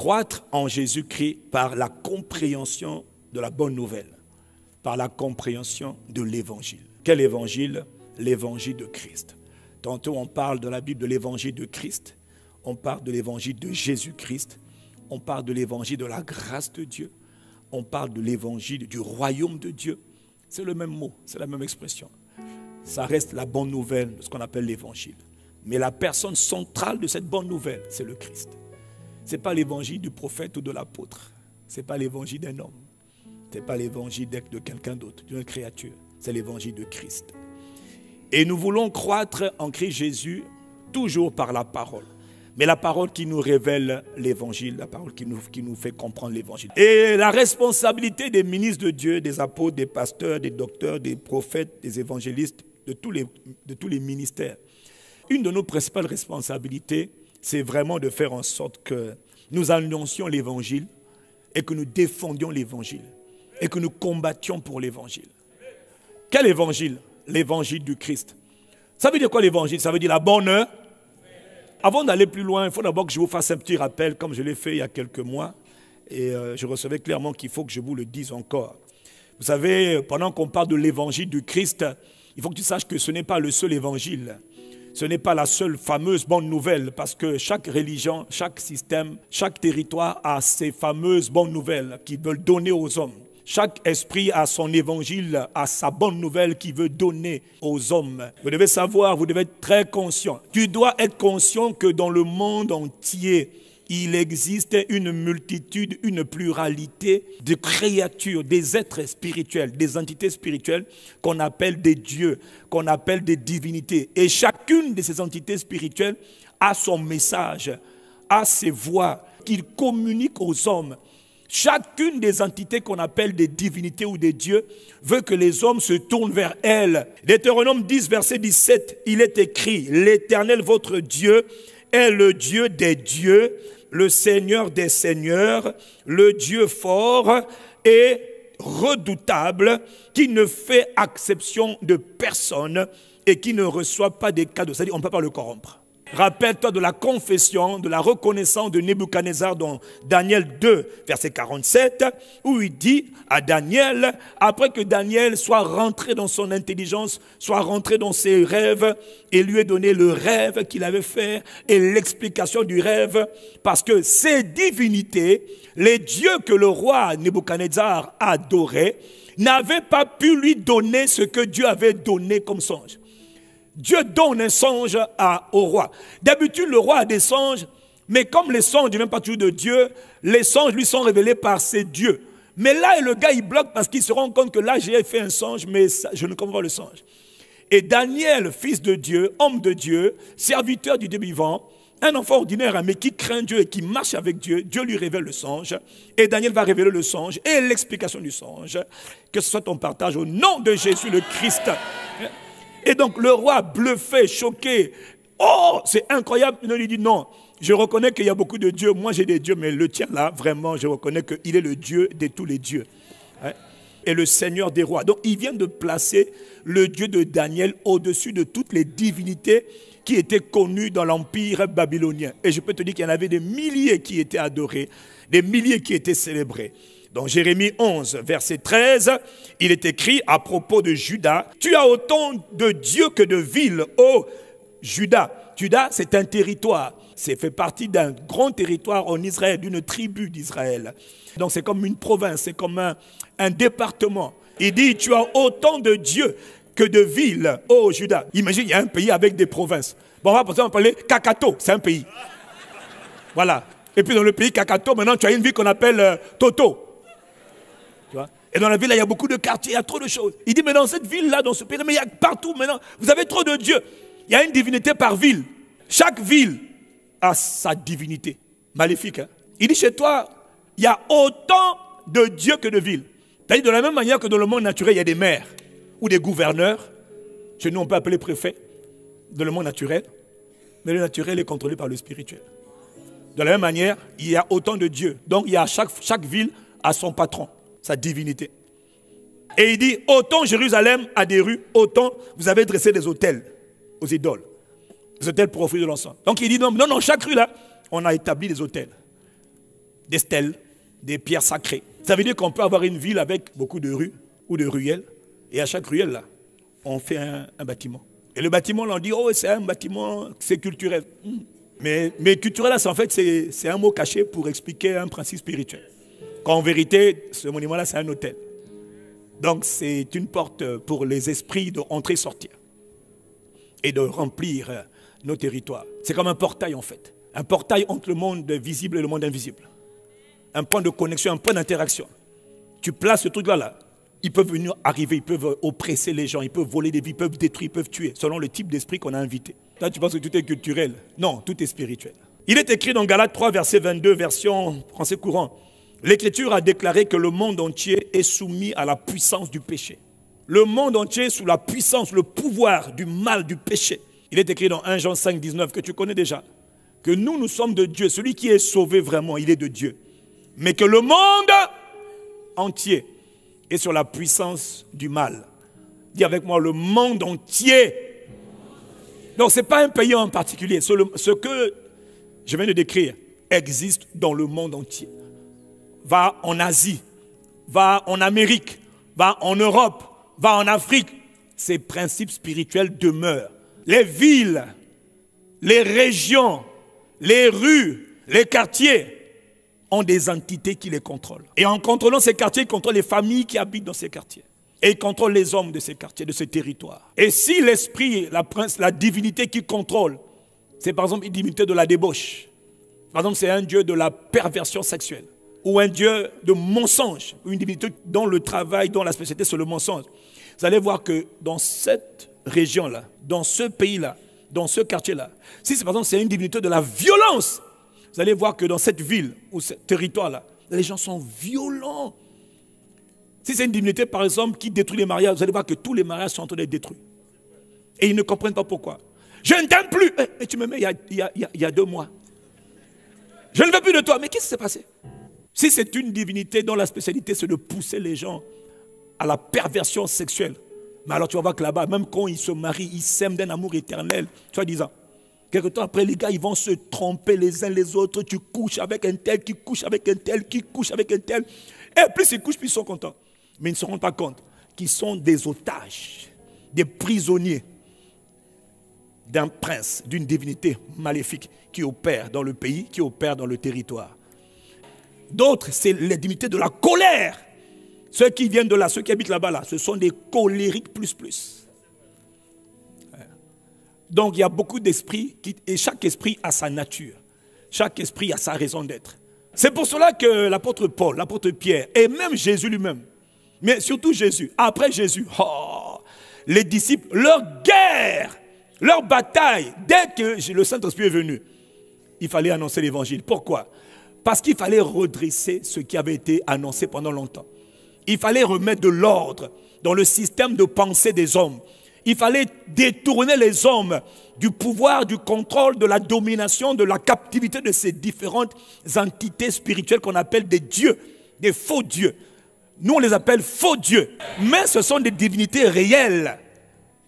croître en Jésus-Christ par la compréhension de la bonne nouvelle, par la compréhension de l'évangile. Quel évangile? L'évangile de Christ. Tantôt on parle dans la Bible de l'évangile de Christ, on parle de l'évangile de Jésus-Christ, on parle de l'évangile de la grâce de Dieu, on parle de l'évangile du royaume de Dieu. C'est le même mot, c'est la même expression. Ça reste la bonne nouvelle de ce qu'on appelle l'évangile. Mais la personne centrale de cette bonne nouvelle, c'est le Christ. Ce n'est pas l'évangile du prophète ou de l'apôtre. Ce n'est pas l'évangile d'un homme. Ce n'est pas l'évangile de quelqu'un d'autre, d'une créature. C'est l'évangile de Christ. Et nous voulons croître en Christ Jésus toujours par la parole. Mais la parole qui nous révèle l'évangile, la parole qui nous fait comprendre l'évangile. Et la responsabilité des ministres de Dieu, des apôtres, des pasteurs, des docteurs, des prophètes, des évangélistes, de tous les ministères. Une de nos principales responsabilités, c'est vraiment de faire en sorte que nous annoncions l'évangile et que nous défendions l'évangile et que nous combattions pour l'évangile. Quel évangile? L'évangile du Christ. Ça veut dire quoi l'évangile? Ça veut dire la bonne heure. Avant d'aller plus loin, il faut d'abord que je vous fasse un petit rappel, comme je l'ai fait il y a quelques mois. Et je recevais clairement qu'il faut que je vous le dise encore. Vous savez, pendant qu'on parle de l'évangile du Christ, il faut que tu saches que ce n'est pas le seul évangile. Ce n'est pas la seule fameuse bonne nouvelle, parce que chaque religion, chaque système, chaque territoire a ses fameuses bonnes nouvelles qu'il veut donner aux hommes. Chaque esprit a son évangile, a sa bonne nouvelle qu'il veut donner aux hommes. Vous devez savoir, vous devez être très conscient. Tu dois être conscient que dans le monde entier, il existe une multitude, une pluralité de créatures, des êtres spirituels, des entités spirituelles qu'on appelle des dieux, qu'on appelle des divinités. Et chacune de ces entités spirituelles a son message, a ses voix qu'il communique aux hommes. Chacune des entités qu'on appelle des divinités ou des dieux veut que les hommes se tournent vers elles. Deutéronome 10, verset 17, il est écrit « L'Éternel, votre Dieu, est le Dieu des dieux, le Seigneur des seigneurs, le Dieu fort et redoutable, qui ne fait exception de personne et qui ne reçoit pas des cadeaux. » C'est-à-dire, on ne peut pas le corrompre. Rappelle-toi de la confession, de la reconnaissance de Nebuchadnezzar dans Daniel 2, verset 47, où il dit à Daniel, après que Daniel soit rentré dans son intelligence, soit rentré dans ses rêves, et lui ait donné le rêve qu'il avait fait et l'explication du rêve, parce que ces divinités, les dieux que le roi Nebuchadnezzar adorait, n'avaient pas pu lui donner ce que Dieu avait donné comme songe. Dieu donne un songe au roi. D'habitude, le roi a des songes, mais comme les songes ne viennent pas toujours de Dieu, les songes lui sont révélés par ses dieux. Mais là, le gars, il bloque parce qu'il se rend compte que là, j'ai fait un songe, mais je ne comprends pas le songe. Et Daniel, fils de Dieu, homme de Dieu, serviteur du Dieu vivant, un enfant ordinaire, mais qui craint Dieu et qui marche avec Dieu, Dieu lui révèle le songe. Et Daniel va révéler le songe et l'explication du songe. Que ce soit ton partage au nom de Jésus le Christ. Et donc le roi bluffé, choqué, oh c'est incroyable, il lui dit non, je reconnais qu'il y a beaucoup de dieux, moi j'ai des dieux, mais le tien là, vraiment je reconnais qu'il est le Dieu de tous les dieux. Et le Seigneur des rois. Donc il vient de placer le Dieu de Daniel au-dessus de toutes les divinités qui étaient connues dans l'empire babylonien. Et je peux te dire qu'il y en avait des milliers qui étaient adorés, des milliers qui étaient célébrés. Dans Jérémie 11, verset 13, il est écrit à propos de Juda, « Tu as autant de dieux que de villes, ô Juda. » Juda, c'est un territoire. C'est fait partie d'un grand territoire en Israël, d'une tribu d'Israël. Donc c'est comme une province, c'est comme un département. Il dit, « Tu as autant de dieux que de villes, ô Juda. » Imagine, il y a un pays avec des provinces. Bon, on va par exemple parler Kakato, c'est un pays. Voilà. Et puis dans le pays Kakato, maintenant tu as une ville qu'on appelle Toto. Et dans la ville, là, il y a beaucoup de quartiers, il y a trop de choses. Il dit, mais dans cette ville-là, dans ce pays, mais il y a partout maintenant, vous avez trop de dieux. Il y a une divinité par ville. Chaque ville a sa divinité. Maléfique, hein? Il dit, chez toi, il y a autant de dieux que de villes. C'est-à-dire, de la même manière que dans le monde naturel, il y a des maires ou des gouverneurs. Chez nous, on peut appeler préfet dans le monde naturel. Mais le naturel est contrôlé par le spirituel. De la même manière, il y a autant de dieux. Donc, il y a chaque ville a son patron, sa divinité. Et il dit, autant Jérusalem a des rues, autant vous avez dressé des autels aux idoles. Des autels pour offrir de l'encens. Donc il dit, non, chaque rue là, on a établi des autels. des stèles, des pierres sacrées. Ça veut dire qu'on peut avoir une ville avec beaucoup de rues ou de ruelles. Et à chaque ruelle, là, on fait un bâtiment. Et le bâtiment, là, on dit, oh, c'est un bâtiment, c'est culturel. Mais culturel, là, en fait, c'est un mot caché pour expliquer un principe spirituel. Qu'en vérité, ce monument-là, c'est un hôtel. Donc, c'est une porte pour les esprits d'entrer et sortir. Et de remplir nos territoires. C'est comme un portail, en fait. Un portail entre le monde visible et le monde invisible. Un point de connexion, un point d'interaction. Tu places ce truc-là, là. Ils peuvent venir arriver, ils peuvent oppresser les gens, ils peuvent voler des vies, ils peuvent détruire, ils peuvent tuer, selon le type d'esprit qu'on a invité. Là, tu penses que tout est culturel. Non, tout est spirituel. Il est écrit dans Galates 3, verset 22, version français courant. L'Écriture a déclaré que le monde entier est soumis à la puissance du péché. Le monde entier est sous la puissance, le pouvoir du mal, du péché. Il est écrit dans 1 Jean 5, 19, que tu connais déjà. Que nous sommes de Dieu. Celui qui est sauvé vraiment, il est de Dieu. Mais que le monde entier est sur la puissance du mal. Dis avec moi, le monde entier. Donc ce n'est pas un pays en particulier. Ce que je viens de décrire existe dans le monde entier. Va en Asie, va en Amérique, va en Europe, va en Afrique. Ces principes spirituels demeurent. Les villes, les régions, les rues, les quartiers ont des entités qui les contrôlent. Et en contrôlant ces quartiers, ils contrôlent les familles qui habitent dans ces quartiers. Et ils contrôlent les hommes de ces quartiers, de ces territoires. Et si l'esprit, la divinité qui contrôle, c'est par exemple une divinité de la débauche. Par exemple, c'est un dieu de la perversion sexuelle. Ou un dieu de mensonge. Ou une divinité dont le travail, dont la spécialité, c'est le mensonge. Vous allez voir que dans cette région-là, dans ce pays-là, dans ce quartier-là, si par exemple c'est une divinité de la violence, vous allez voir que dans cette ville ou ce territoire-là, les gens sont violents. Si c'est une divinité, par exemple, qui détruit les mariages, vous allez voir que tous les mariages sont en train d'être détruits. Et ils ne comprennent pas pourquoi. Je ne t'aime plus. Mais tu m'aimais il y a 2 mois. Je ne veux plus de toi. Mais qu'est-ce qui s'est passé? Si c'est une divinité dont la spécialité, c'est de pousser les gens à la perversion sexuelle, mais alors tu vas voir que là-bas, même quand ils se marient, ils s'aiment d'un amour éternel, soi-disant. Quelque temps après, les gars, ils vont se tromper les uns les autres. Tu couches avec un tel, qui couche avec un tel, qui couche avec un tel. Et plus ils couchent, plus ils sont contents. Mais ils ne se rendent pas compte qu'ils sont des otages, des prisonniers d'un prince, d'une divinité maléfique qui opère dans le pays, qui opère dans le territoire. D'autres, c'est les divinités de la colère. Ceux qui viennent de là, ceux qui habitent là-bas, là, ce sont des colériques plus. Donc il y a beaucoup d'esprits et chaque esprit a sa nature. Chaque esprit a sa raison d'être. C'est pour cela que l'apôtre Paul, l'apôtre Pierre et même Jésus lui-même, mais surtout Jésus, après Jésus, les disciples, leur guerre, leur bataille, dès que le Saint-Esprit est venu, il fallait annoncer l'évangile. Pourquoi? Parce qu'il fallait redresser ce qui avait été annoncé pendant longtemps. Il fallait remettre de l'ordre dans le système de pensée des hommes. Il fallait détourner les hommes du pouvoir, du contrôle, de la domination, de la captivité de ces différentes entités spirituelles qu'on appelle des dieux, des faux dieux. Nous, on les appelle faux dieux. Mais ce sont des divinités réelles,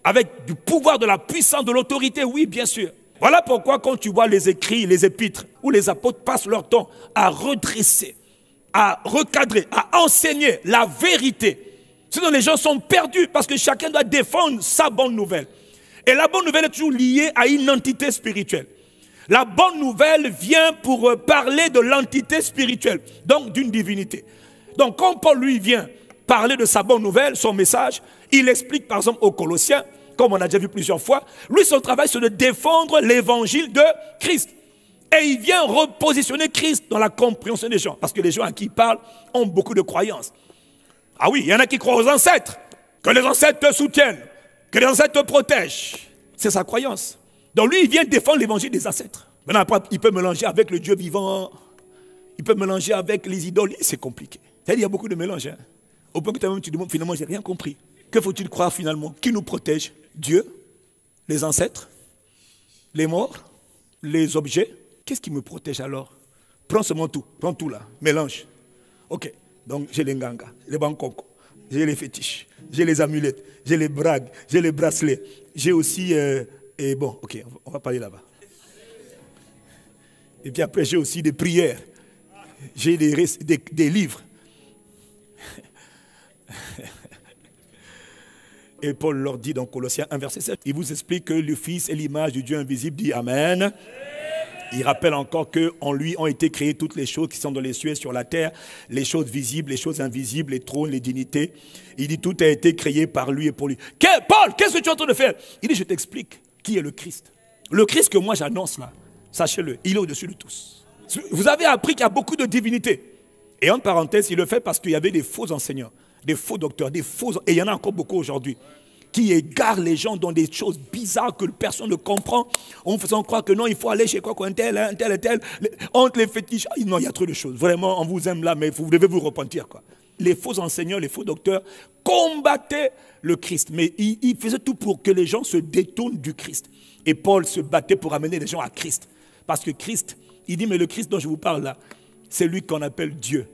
avec du pouvoir, de la puissance, de l'autorité, oui, bien sûr. Voilà pourquoi quand tu vois les écrits, les épîtres, où les apôtres passent leur temps à redresser, à recadrer, à enseigner la vérité. Sinon les gens sont perdus parce que chacun doit défendre sa bonne nouvelle. Et la bonne nouvelle est toujours liée à une entité spirituelle. La bonne nouvelle vient pour parler de l'entité spirituelle, donc d'une divinité. Donc quand Paul lui vient parler de sa bonne nouvelle, son message, il explique par exemple aux Colossiens, comme on a déjà vu plusieurs fois, lui son travail c'est de défendre l'évangile de Christ. Et il vient repositionner Christ dans la compréhension des gens. Parce que les gens à qui il parle ont beaucoup de croyances. Ah oui, il y en a qui croient aux ancêtres. Que les ancêtres te soutiennent. Que les ancêtres te protègent. C'est sa croyance. Donc lui, il vient défendre l'évangile des ancêtres. Maintenant, après, il peut mélanger avec le Dieu vivant. Il peut mélanger avec les idoles. C'est compliqué. C'est-à-dire, il y a beaucoup de mélanges. Hein. Au point que toi-même, tu te demandes, finalement, je n'ai rien compris. Que faut-il croire finalement? Qui nous protège? Dieu? Les ancêtres? Les morts? Les objets? Qu'est-ce qui me protège alors? Prends seulement tout. Prends tout là. Mélange. Ok. Donc j'ai les nganga, les bangkok, j'ai les fétiches, j'ai les amulettes, j'ai les bragues, j'ai les bracelets. J'ai aussi... et bon, ok, on va parler là-bas. Et puis après, j'ai aussi des prières. J'ai des livres. Et Paul leur dit dans Colossiens 1, verset 7, il vous explique que le Fils est l'image du Dieu invisible, dit Amen. Il rappelle encore qu'en lui ont été créées toutes les choses qui sont dans les cieux et sur la terre, les choses visibles, les choses invisibles, les trônes, les dignités. Il dit tout a été créé par lui et pour lui. Paul, qu'est-ce que tu es en train de faire? Il dit je t'explique qui est le Christ. Le Christ que moi j'annonce là, sachez-le, il est au-dessus de tous. Vous avez appris qu'il y a beaucoup de divinités. Et en parenthèse, il le fait parce qu'il y avait des faux enseignants, des faux docteurs, et il y en a encore beaucoup aujourd'hui, qui égarent les gens dans des choses bizarres que personne ne comprend, en faisant croire que non, il faut aller chez quoi, un tel, entre les fétiches. Non, il y a trop de choses. Vraiment, on vous aime là, mais vous devez vous repentir, quoi. Les faux enseignants, les faux docteurs combattaient le Christ, mais ils faisaient tout pour que les gens se détournent du Christ. Et Paul se battait pour amener les gens à Christ. Parce que Christ, il dit, mais le Christ dont je vous parle là, c'est lui qu'on appelle Dieu.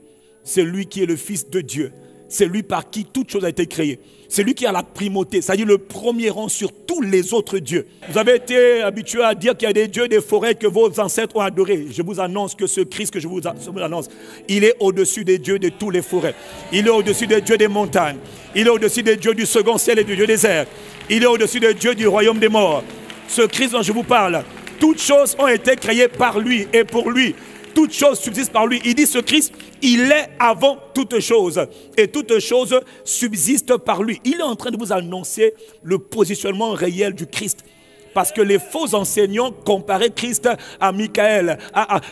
C'est lui qui est le Fils de Dieu. C'est lui par qui toute chose a été créée. C'est lui qui a la primauté, c'est-à-dire le premier rang sur tous les autres dieux. Vous avez été habitué à dire qu'il y a des dieux des forêts que vos ancêtres ont adorés. Je vous annonce que ce Christ que je vous annonce, il est au-dessus des dieux de tous les forêts. Il est au-dessus des dieux des montagnes. Il est au-dessus des dieux du second ciel et du dieu des airs. Il est au-dessus des dieux du royaume des morts. Ce Christ dont je vous parle, toutes choses ont été créées par lui et pour lui. Toutes choses subsistent par lui. Il dit ce Christ, il est avant toutes choses. Et toutes choses subsistent par lui. Il est en train de vous annoncer le positionnement réel du Christ. Parce que les faux enseignants comparaient Christ à Michael.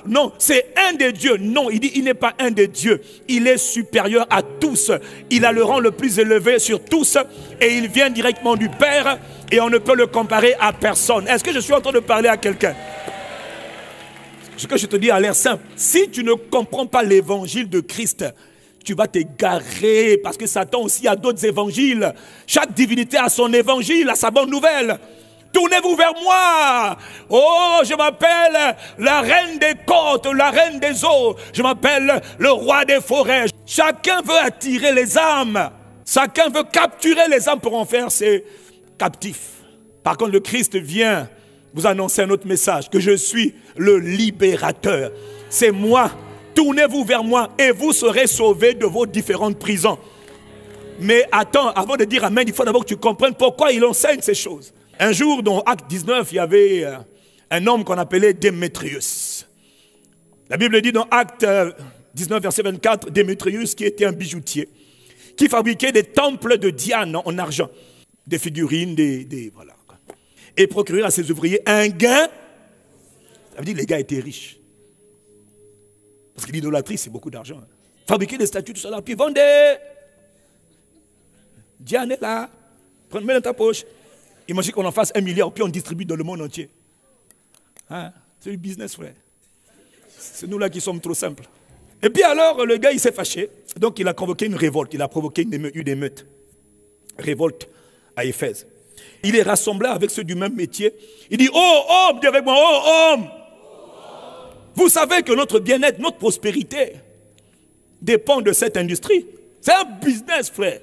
Non, c'est un des dieux. Non, il dit il n'est pas un des dieux. Il est supérieur à tous. Il a le rang le plus élevé sur tous. Et il vient directement du Père. Et on ne peut le comparer à personne. Est-ce que je suis en train de parler à quelqu'un? Ce que je te dis a l'air simple. Si tu ne comprends pas l'évangile de Christ, tu vas t'égarer parce que Satan aussi a d'autres évangiles. Chaque divinité a son évangile, a sa bonne nouvelle. Tournez-vous vers moi. Oh, je m'appelle la reine des côtes, la reine des eaux. Je m'appelle le roi des forêts. Chacun veut attirer les âmes. Chacun veut capturer les âmes pour en faire ses captifs. Par contre, le Christ vient vous annoncer un autre message, que je suis le libérateur. C'est moi. Tournez-vous vers moi et vous serez sauvés de vos différentes prisons. Mais attends, avant de dire Amen, il faut d'abord que tu comprennes pourquoi il enseigne ces choses. Un jour, dans Acte 19, il y avait un homme qu'on appelait Démétrius. La Bible dit dans Acte 19, verset 24, Démétrius, qui était un bijoutier, qui fabriquait des temples de Diane en argent, des figurines, voilà. Et procurer à ses ouvriers un gain. Ça veut dire que les gars étaient riches. Parce que l'idolâtrie, c'est beaucoup d'argent. Fabriquer des statues, tout ça, puis vendez. Diane est là. Mets dans ta poche. Imagine qu'on en fasse 1 milliard, puis on distribue dans le monde entier. Hein? C'est du business, frère. C'est nous là qui sommes trop simples. Et puis alors, le gars, il s'est fâché. Donc, il a convoqué une révolte. Il a provoqué une émeute. Révolte à Éphèse. Il est rassemblé avec ceux du même métier. Il dit, oh homme, dis avec moi, oh homme. Vous savez que notre bien-être, notre prospérité dépend de cette industrie. C'est un business, frère.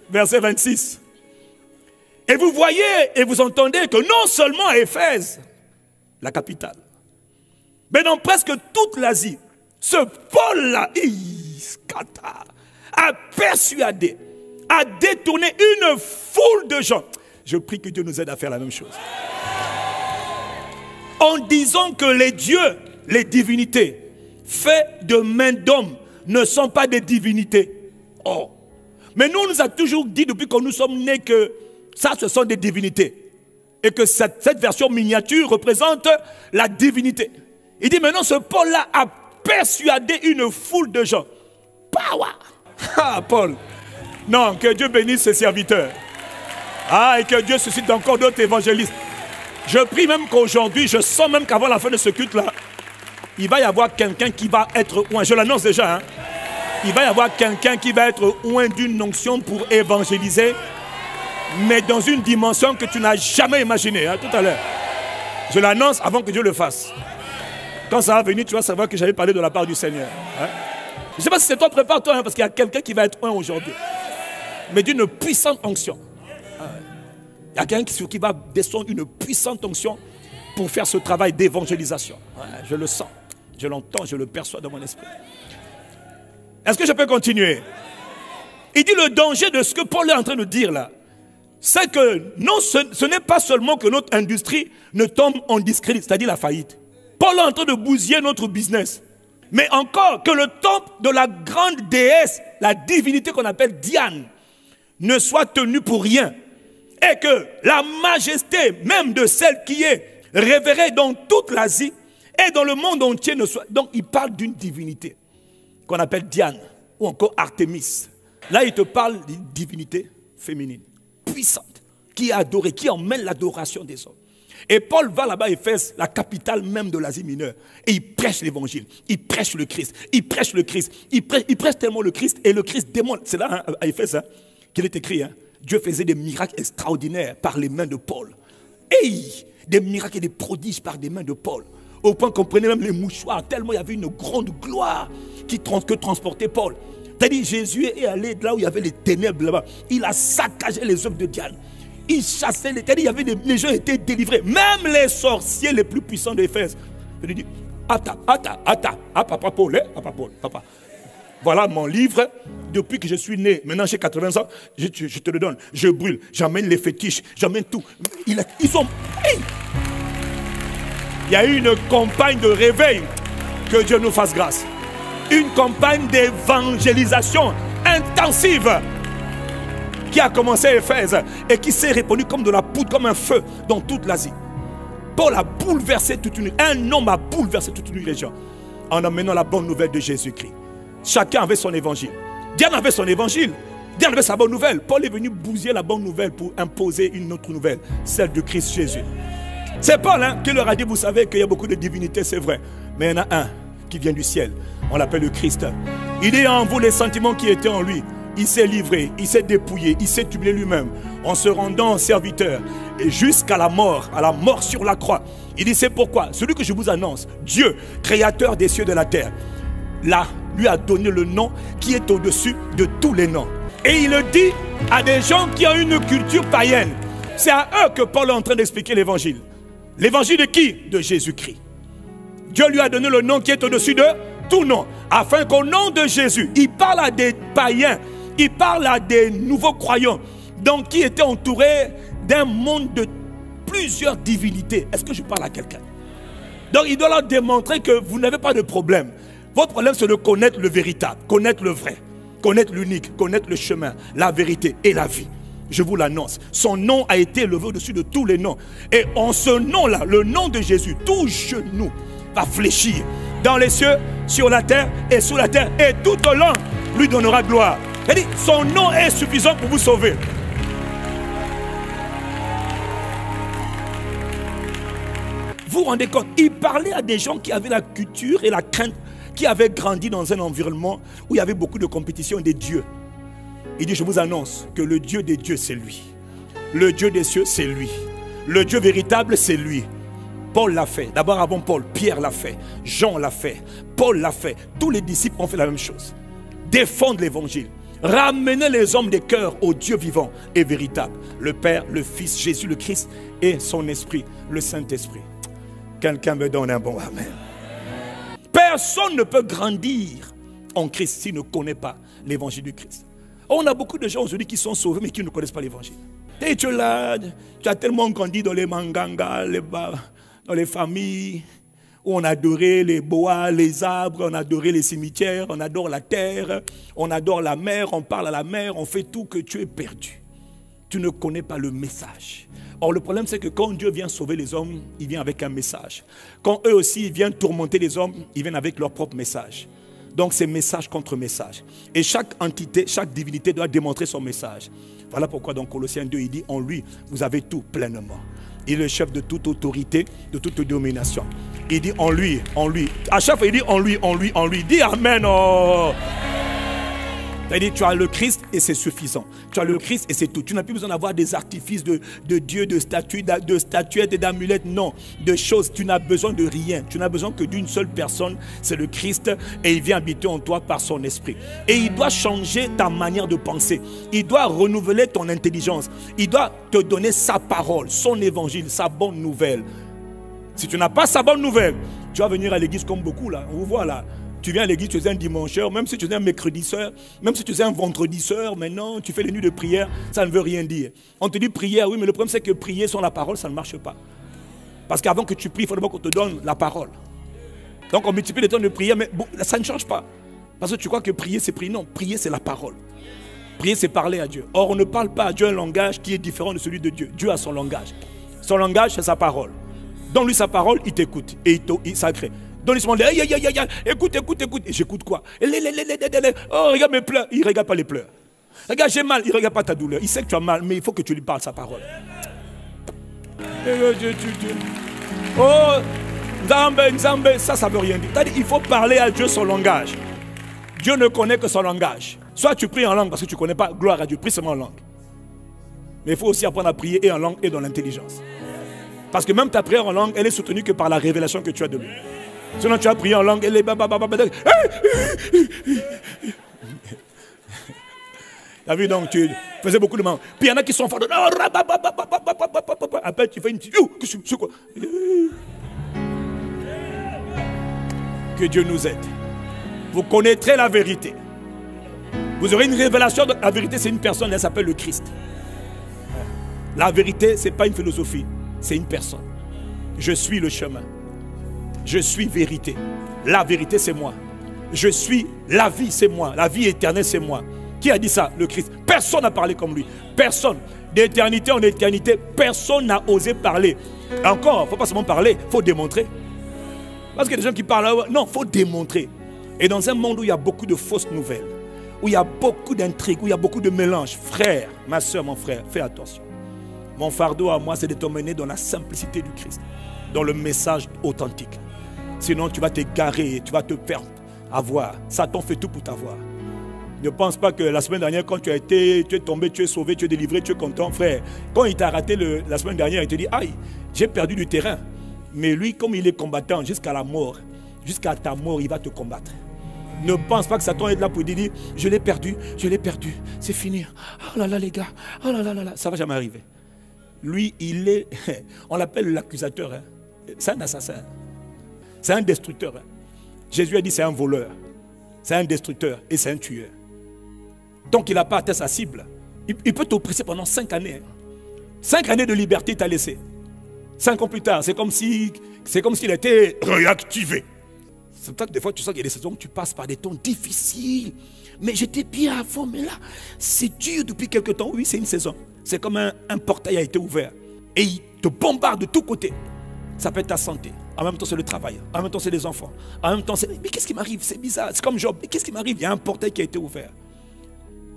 Verset 26. Et vous voyez et vous entendez que non seulement à Éphèse, la capitale, mais dans presque toute l'Asie, ce Paul-là, a persuadé, a détourné une foule de gens. Je prie que Dieu nous aide à faire la même chose. En disant que les dieux, les divinités, faits de main d'homme, ne sont pas des divinités. Oh. Mais nous, on nous a toujours dit depuis que nous sommes nés que ça, ce sont des divinités. Et que cette version miniature représente la divinité. Il dit maintenant, ce Paul-là a persuadé une foule de gens. Power! Ah, Paul! Non, que Dieu bénisse ses serviteurs. Ah, et que Dieu suscite encore d'autres évangélistes. Je prie même qu'aujourd'hui, je sens même qu'avant la fin de ce culte-là, il va y avoir quelqu'un qui va être oint. Je l'annonce déjà. Hein. Il va y avoir quelqu'un qui va être oint d'une onction pour évangéliser, mais dans une dimension que tu n'as jamais imaginée. Hein, tout à l'heure. Je l'annonce avant que Dieu le fasse. Quand ça va venir, tu vas savoir que j'avais parlé de la part du Seigneur. Hein. Je ne sais pas si c'est toi, prépare-toi, hein, parce qu'il y a quelqu'un qui va être oint aujourd'hui. Mais d'une puissante onction. Il y a quelqu'un sur qui va descendre une puissante onction pour faire ce travail d'évangélisation. Ouais, je le sens. Je l'entends, je le perçois dans mon esprit. Est-ce que je peux continuer? Il dit le danger de ce que Paul est en train de dire là, c'est que non, ce n'est pas seulement que notre industrie ne tombe en discrédit, c'est-à-dire la faillite. Paul est en train de bousiller notre business. Mais encore que le temple de la grande déesse, la divinité qu'on appelle Diane, ne soit tenu pour rien. Et que la majesté même de celle qui est révérée dans toute l'Asie et dans le monde entier ne soit... Donc il parle d'une divinité qu'on appelle Diane ou encore Artémis. Là il te parle d'une divinité féminine, puissante, qui est adorée, qui emmène l'adoration des hommes. Et Paul va là-bas à Éphèse, la capitale même de l'Asie mineure. Et il prêche l'évangile, il prêche le Christ, il prêche le Christ, il prêche tellement le Christ. Et le Christ démontre, c'est là à Éphèse qu'il est écrit, Dieu faisait des miracles extraordinaires par les mains de Paul. Et des miracles et des prodiges par des mains de Paul. Au point qu'on prenait même les mouchoirs, tellement il y avait une grande gloire que transportait Paul. C'est-à-dire Jésus est allé là où il y avait les ténèbres là-bas. Il a saccagé les œuvres de Diane. Il chassait les gens étaient délivrés. Même les sorciers les plus puissants d'Éphèse. Il lui dit, papa. Voilà mon livre. Depuis que je suis né, maintenant j'ai 80 ans, je te le donne. Je brûle, j'emmène les fétiches, j'emmène tout. Ils sont... Hey! Il y a eu une campagne de réveil. Que Dieu nous fasse grâce. Une campagne d'évangélisation intensive qui a commencé à Éphèse et qui s'est répandue comme de la poudre, comme un feu dans toute l'Asie. Paul a bouleversé un homme a bouleversé toute une région en amenant la bonne nouvelle de Jésus-Christ. Chacun avait son évangile. Diane avait son évangile. Diane avait sa bonne nouvelle. Paul est venu bousiller la bonne nouvelle pour imposer une autre nouvelle, celle de Christ Jésus. C'est Paul qui leur a dit, vous savez qu'il y a beaucoup de divinités, c'est vrai. Mais il y en a un qui vient du ciel. On l'appelle le Christ. Il est en vous les sentiments qui étaient en lui. Il s'est livré, il s'est dépouillé, il s'est humilié lui-même en se rendant serviteur et jusqu'à la mort sur la croix. Il dit c'est pourquoi celui que je vous annonce, Dieu, créateur des cieux et de la terre, là, lui a donné le nom qui est au-dessus de tous les noms. Et il le dit à des gens qui ont une culture païenne. C'est à eux que Paul est en train d'expliquer l'évangile. L'évangile de qui? De Jésus-Christ. Dieu lui a donné le nom qui est au-dessus de tout nom, afin qu'au nom de Jésus, il parle à des païens, il parle à des nouveaux croyants, donc qui étaient entourés d'un monde de plusieurs divinités. Est-ce que je parle à quelqu'un? Donc il doit leur démontrer que vous n'avez pas de problème. Votre problème c'est de connaître le véritable, connaître le vrai, connaître l'unique, connaître le chemin, la vérité et la vie. Je vous l'annonce, son nom a été élevé au-dessus de tous les noms. Et en ce nom-là, le nom de Jésus, tout genou va fléchir dans les cieux, sur la terre et sous la terre. Et tout au long, lui donnera gloire. Il dit, son nom est suffisant pour vous sauver. Vous vous rendez compte, il parlait à des gens qui avaient la culture et la crainte, qui avaient grandi dans un environnement où il y avait beaucoup de compétition des dieux. Il dit, je vous annonce que le Dieu des dieux, c'est lui. Le Dieu des cieux, c'est lui. Le Dieu véritable, c'est lui. Paul l'a fait. D'abord avant Paul, Pierre l'a fait. Jean l'a fait. Paul l'a fait. Tous les disciples ont fait la même chose. Défendre l'évangile. Ramener les hommes des cœurs au Dieu vivant et véritable. Le Père, le Fils, Jésus le Christ et son Esprit, le Saint-Esprit. Quelqu'un me donne un bon amen. Personne ne peut grandir en Christ s'il ne connaît pas l'évangile du Christ. On a beaucoup de gens aujourd'hui qui sont sauvés mais qui ne connaissent pas l'évangile. Et tu as tellement grandi dans les mangangas, dans les familles où on adorait les bois, les arbres, on adorait les cimetières, on adore la terre, on adore la mer, on parle à la mer, on fait tout que tu es perdu. Tu ne connais pas le message. Or, le problème, c'est que quand Dieu vient sauver les hommes, il vient avec un message. Quand eux aussi ils viennent tourmenter les hommes, ils viennent avec leur propre message. Donc, c'est message contre message. Et chaque entité, chaque divinité doit démontrer son message. Voilà pourquoi dans Colossiens 2, il dit, en lui, vous avez tout pleinement. Il est le chef de toute autorité, de toute domination. Il dit en lui. À chaque fois, il dit en lui. Dis Amen. Oh. C'est-à-dire, tu as le Christ et c'est suffisant. Tu as le Christ et c'est tout. Tu n'as plus besoin d'avoir des artifices de Dieu, de statuettes et d'amulettes. Non, de choses. Tu n'as besoin de rien. Tu n'as besoin que d'une seule personne. C'est le Christ et il vient habiter en toi par son esprit. Et il doit changer ta manière de penser. Il doit renouveler ton intelligence. Il doit te donner sa parole, son évangile, sa bonne nouvelle. Si tu n'as pas sa bonne nouvelle, Tu vas venir à l'église comme beaucoup là. On vous voit là. Tu viens à l'église, tu es un dimancheur, même si tu es un mercredi soeur, même si tu es un vendredi soeur, maintenant tu fais les nuits de prière, ça ne veut rien dire. On te dit prière, oui, mais le problème c'est que prier sans la parole, ça ne marche pas. Parce qu'avant que tu pries, il faut d'abord qu'on te donne la parole. Donc on multiplie les temps de prière, mais bon, ça ne change pas. Parce que tu crois que prier c'est prier. Non, prier c'est la parole. Prier c'est parler à Dieu. Or on ne parle pas à Dieu un langage qui est différent de celui de Dieu. Dieu a son langage. Son langage c'est sa parole. Donne-lui sa parole, il t'écoute et il s'agrée. Donne-lui son langage, écoute, et j'écoute quoi? Oh, regarde mes pleurs, il ne regarde pas les pleurs. Regarde, j'ai mal, il ne regarde pas ta douleur. Il sait que tu as mal, mais il faut que tu lui parles sa parole. Oh, Nzambe, ça veut rien dire. C'est-à-dire, il faut parler à Dieu son langage. Dieu ne connaît que son langage. Soit tu pries en langue parce que tu ne connais pas, gloire à Dieu, prie seulement en langue. Mais il faut aussi apprendre à prier et en langue et dans l'intelligence. Parce que même ta prière en langue, elle est soutenue que par la révélation que tu as de lui. Sinon tu as prié en langue, elle est... Tu as vu donc, tu faisais beaucoup de mal. Puis il y en a qui sont forts. Après tu fais une petite... C'est quoi? Que Dieu nous aide. Vous connaîtrez la vérité. Vous aurez une révélation. La vérité, c'est une personne, elle s'appelle le Christ. La vérité, ce n'est pas une philosophie, c'est une personne. Je suis le chemin. Je suis vérité. La vérité, c'est moi. Je suis la vie, c'est moi. La vie éternelle, c'est moi. Qui a dit ça? Le Christ. Personne n'a parlé comme lui. Personne. D'éternité en éternité, personne n'a osé parler. Encore, il ne faut pas seulement parler, il faut démontrer. Parce qu'il y a des gens qui parlent, non, il faut démontrer. Et dans un monde où il y a beaucoup de fausses nouvelles, où il y a beaucoup d'intrigues, où il y a beaucoup de mélanges, frère, ma soeur, mon frère, fais attention. Mon fardeau à moi, c'est de t'emmener dans la simplicité du Christ, dans le message authentique. Sinon, tu vas t'égarer, tu vas te faire avoir. Satan fait tout pour t'avoir. Ne pense pas que la semaine dernière, quand tu es tombé, tu es sauvé, tu es délivré, tu es content, frère. Quand il t'a raté la semaine dernière, il te dit, aïe, j'ai perdu du terrain. Mais lui, comme il est combattant jusqu'à la mort, jusqu'à ta mort, il va te combattre. Ne pense pas que Satan est là pour dire, je l'ai perdu, c'est fini. Oh là là les gars, oh là là là là, ça ne va jamais arriver. Lui, il est, on l'appelle l'accusateur. Hein. C'est un assassin. C'est un destructeur. Hein. Jésus a dit c'est un voleur. C'est un destructeur et c'est un tueur. Donc il n'a pas atteint sa cible. Il peut t'oppresser pendant 5 années. 5 années de liberté t'a laissé. 5 ans plus tard, c'est comme s'il était réactivé. C'est pour ça que des fois tu sens qu'il y a des saisons où tu passes par des temps difficiles. Mais j'étais bien avant, mais là, c'est dur depuis quelque temps. Oui, c'est une saison. C'est comme un portail a été ouvert. Et il te bombarde de tous côtés. Ça peut être ta santé. En même temps, c'est le travail. En même temps, c'est les enfants. En même temps, c'est... Mais qu'est-ce qui m'arrive? C'est bizarre. C'est comme Job. Mais qu'est-ce qui m'arrive? Il y a un portail qui a été ouvert.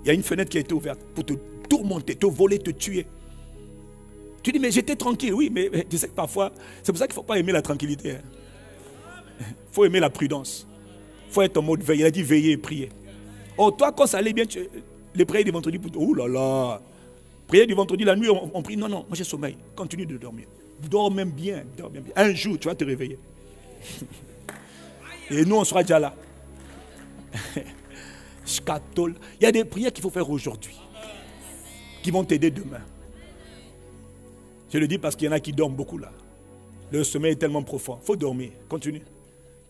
Il y a une fenêtre qui a été ouverte pour te tourmenter, te voler, te tuer. Tu dis, mais j'étais tranquille. Oui, mais tu sais que parfois, c'est pour ça qu'il ne faut pas aimer la tranquillité. Il faut aimer la prudence. Il faut être en mode veille. Il a dit veiller et prier. Oh, toi, quand ça allait bien, les prières du vendredi, oh là là. Prière du vendredi, la nuit, on prie. Non, non, moi j'ai sommeil. Continue de dormir. Dors même bien, dors bien. Un jour, tu vas te réveiller. Et nous, on sera déjà là. Il y a des prières qu'il faut faire aujourd'hui, qui vont t'aider demain. Je le dis parce qu'il y en a qui dorment beaucoup là. Le sommeil est tellement profond. Il faut dormir. Continue.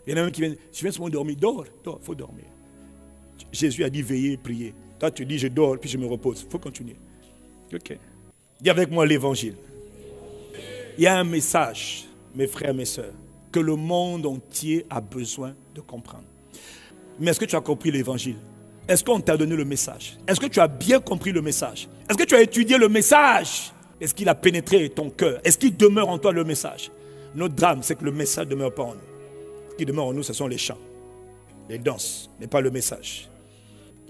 Il y en a même qui viennent. Je viens seulement dormir. Dors, dors, il faut dormir. Jésus a dit veiller et prier. Toi, tu dis je dors, puis je me repose. Il faut continuer. Ok. Dis avec moi l'évangile. Il y a un message, mes frères, mes sœurs, que le monde entier a besoin de comprendre. Mais est-ce que tu as compris l'évangile? Est-ce qu'on t'a donné le message? Est-ce que tu as bien compris le message? Est-ce que tu as étudié le message? Est-ce qu'il a pénétré ton cœur? Est-ce qu'il demeure en toi le message? Notre drame, c'est que le message ne demeure pas en nous. Ce qui demeure en nous, ce sont les chants, les danses, mais pas le message.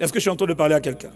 Est-ce que je suis en train de parler à quelqu'un?